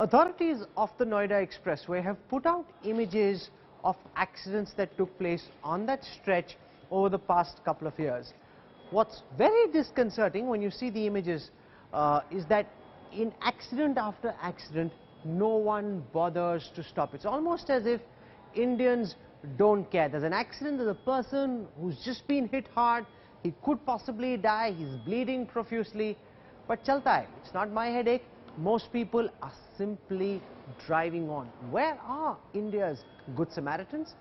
Authorities of the Noida expressway have put out images of accidents that took place on that stretch over the past couple of years. What's very disconcerting when you see the images is that in accident after accident, no one bothers to stop. It's almost as if Indians don't care. There's an accident, there's a person who's just been hit hard, he could possibly die, he's bleeding profusely, but chalta hai, it's not my headache. Most people are simply driving on. Where are India's good Samaritans?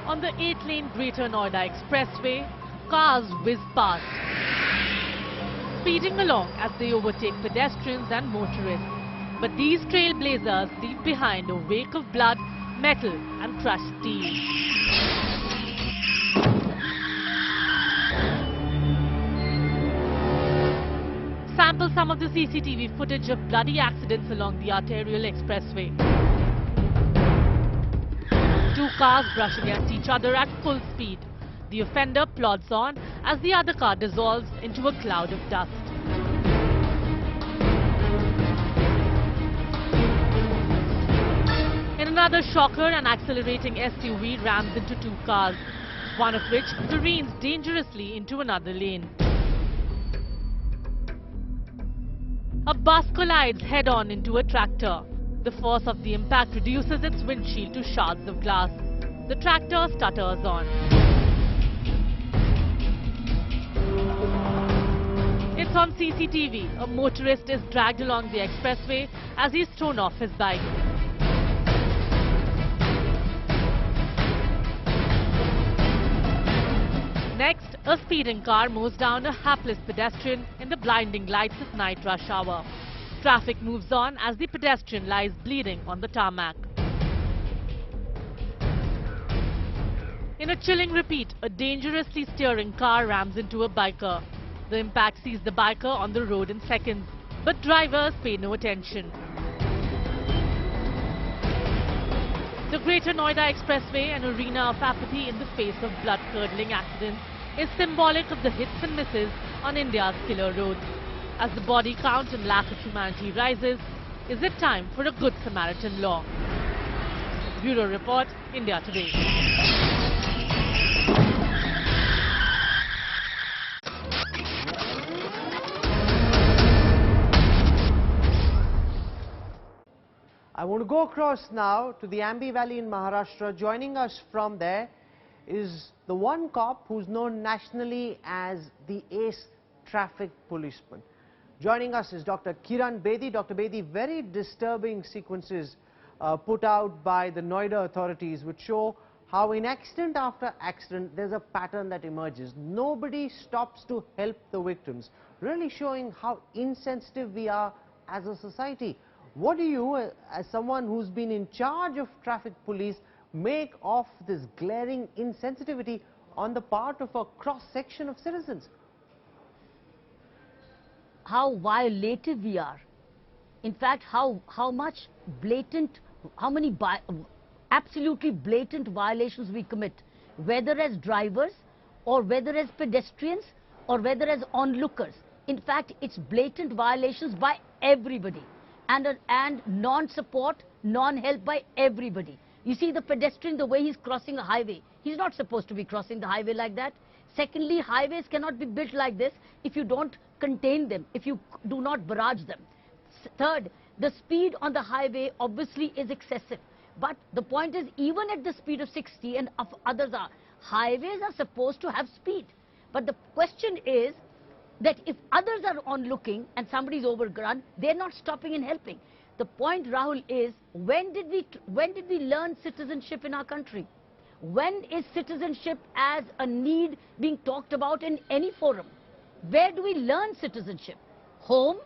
On the 8-lane Greater Noida expressway, cars whiz past, speeding along as they overtake pedestrians and motorists. But these trailblazers leave behind a wake of blood, metal and crushed steel. Sample some of the CCTV footage of bloody accidents along the arterial expressway. Two cars brush against each other at full speed. The offender plods on as the other car dissolves into a cloud of dust. In another shocker, an accelerating SUV rams into two cars, one of which careens dangerously into another lane. A bus collides head-on into a tractor. The force of the impact reduces its windshield to shards of glass. The tractor stutters on. It's on CCTV. A motorist is dragged along the expressway as he's thrown off his bike. Next, a speeding car mows down a hapless pedestrian in the blinding lights of night rush hour. Traffic moves on as the pedestrian lies bleeding on the tarmac. In a chilling repeat, a dangerously steering car rams into a biker. The impact sees the biker on the road in seconds, but drivers pay no attention. The Greater Noida expressway, an arena of apathy in the face of blood-curdling accidents, is symbolic of the hits and misses on India's killer roads. As the body count and lack of humanity rises, is it time for a good Samaritan law? Bureau Report, India Today. I want to go across now to the Ambi Valley in Maharashtra. Joining us from there is the one cop who's known nationally as the ace traffic policeman. Joining us is Dr. Kiran Bedi. Dr. Bedi, very disturbing sequences put out by the Noida authorities which show how in accident after accident there's a pattern that emerges. Nobody stops to help the victims, really showing how insensitive we are as a society. What do you, as someone who's been in charge of traffic police, make of this glaring insensitivity on the part of a cross-section of citizens? How violative we are. In fact, how much blatant, how many absolutely blatant violations we commit, whether as drivers or whether as pedestrians or whether as onlookers. In fact, it's blatant violations by everybody. And non-support, non-help by everybody. You see the pedestrian, the way he's crossing a highway, he's not supposed to be crossing the highway like that. Secondly, highways cannot be built like this if you don't contain them, if you do not barrage them. Third, the speed on the highway obviously is excessive. But the point is, even at the speed of 60 and others are, highways are supposed to have speed. But the question is, that if others are onlooking and somebody is overrun, they're not stopping and helping. The point, Rahul, is when did we learn citizenship in our country? When is citizenship as a need being talked about in any forum? Where do we learn citizenship? Home,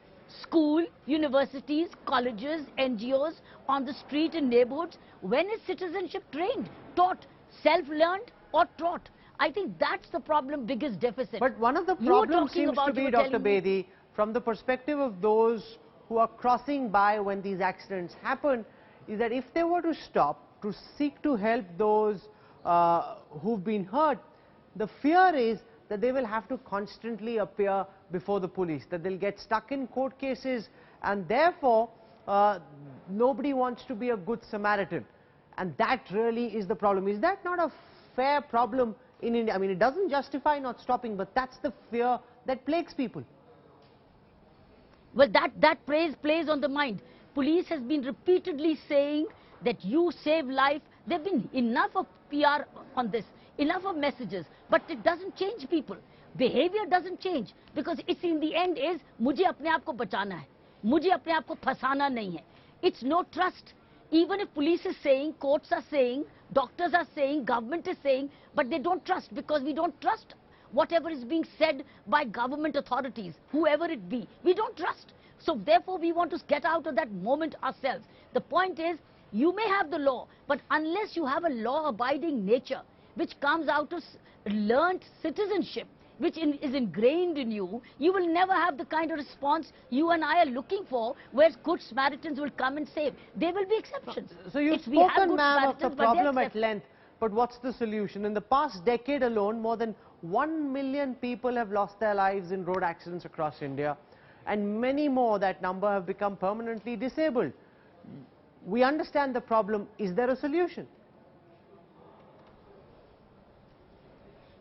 school, universities, colleges, NGOs, on the street in neighborhoods. When is citizenship trained, taught, self-learned or taught? I think that's the problem, biggest deficit. But one of the problems seems to be, Dr. Bedi, from the perspective of those who are crossing by when these accidents happen, is that if they were to stop to seek to help those who've been hurt, the fear is that they will have to constantly appear before the police, that they'll get stuck in court cases, and therefore nobody wants to be a good Samaritan. And that really is the problem. Is that not a fair problem in India? I mean, it doesn't justify not stopping, but that's the fear that plagues people. Well, that plays on the mind. Police has been repeatedly saying that you save life. There have been enough of PR on this, enough of messages, but it doesn't change people. Behavior doesn't change, because it's in the end is, मुझे अपने आप को बचाना है, मुझे अपने आप को फंसाना नहीं है. It's no trust. Even if police is saying, courts are saying, doctors are saying, government is saying, but they don't trust, because we don't trust whatever is being said by government authorities, whoever it be. We don't trust. So therefore we want to get out of that moment ourselves. The point is, you may have the law, but unless you have a law-abiding nature, which comes out of learnt citizenship, which is ingrained in you, you will never have the kind of response you and I are looking for, where good Samaritans will come and save. There will be exceptions. So you've spoken, ma'am, of the problem at length, but what's the solution? In the past decade alone, more than 1 million people have lost their lives in road accidents across India, and many more, that number, have become permanently disabled. We understand the problem. Is there a solution?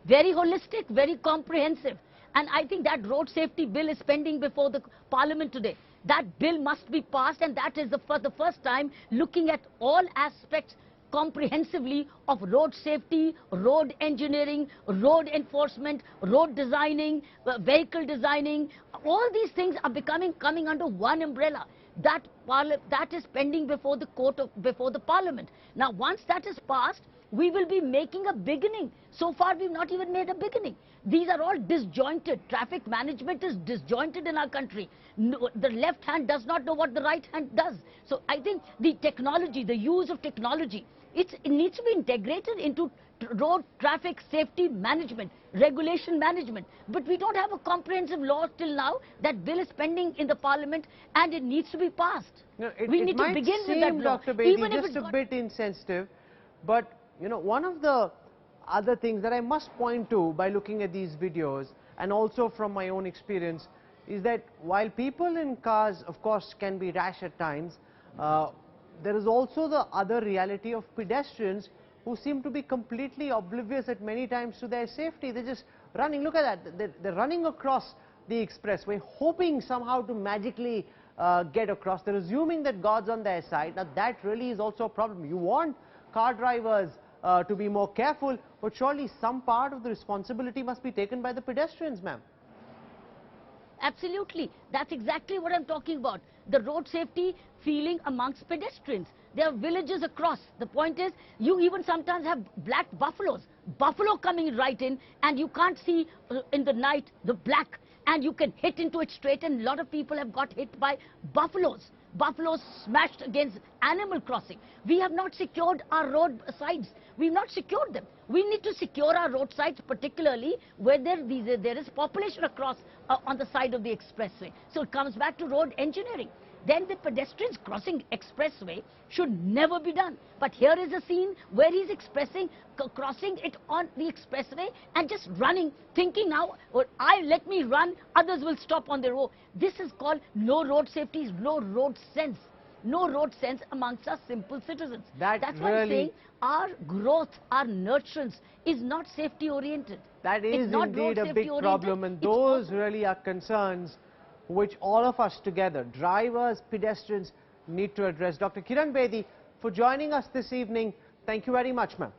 Very holistic, very comprehensive. And I think that road safety bill is pending before the Parliament today. That bill must be passed, and that is for the first time looking at all aspects comprehensively of road safety, road engineering, road enforcement, road designing, vehicle designing. All these things are coming under one umbrella. That is pending before the Parliament. Now, once that is passed, we will be making a beginning. So far, we've not even made a beginning. These are all disjointed. Traffic management is disjointed in our country. No, the left hand does not know what the right hand does. So I think the technology, the use of technology, it needs to be integrated into road traffic safety management, regulation management. But we don't have a comprehensive law till now. That bill is pending in the Parliament, and it needs to be passed. No, we need to begin with that law. Dr. Bedi, just a bit insensitive, but you know, one of the other things that I must point to by looking at these videos, and also from my own experience, is that while people in cars, of course, can be rash at times, there is also the other reality of pedestrians who seem to be completely oblivious at many times to their safety. They're just running. Look at that. They're running across the expressway, hoping somehow to magically get across. They're assuming that God's on their side. Now, that really is also a problem. You want car drivers to be more careful, but surely some part of the responsibility must be taken by the pedestrians, ma'am. Absolutely. That's exactly what I'm talking about. The road safety feeling amongst pedestrians. There are villages across. The point is, you even sometimes have black buffalo coming right in, and you can't see in the night the black, and you can hit into it straight, and a lot of people have got hit by buffaloes. Buffaloes smashed against Animal Crossing. We have not secured our road sides. We've not secured them. We need to secure our road sides, particularly where there is population across on the side of the expressway. So it comes back to road engineering. Then the pedestrians crossing expressway should never be done. But here is a scene where he's crossing it on the expressway and just running, thinking now, let me run, others will stop on their road. This is called no road safety, no road sense. No road sense amongst us simple citizens. That's why I'm saying our growth, our nurturance is not safety oriented. That is indeed a big problem, and those really are concerns which all of us together, drivers, pedestrians, need to address. Dr. Kiran Bedi, for joining us this evening, thank you very much, ma'am.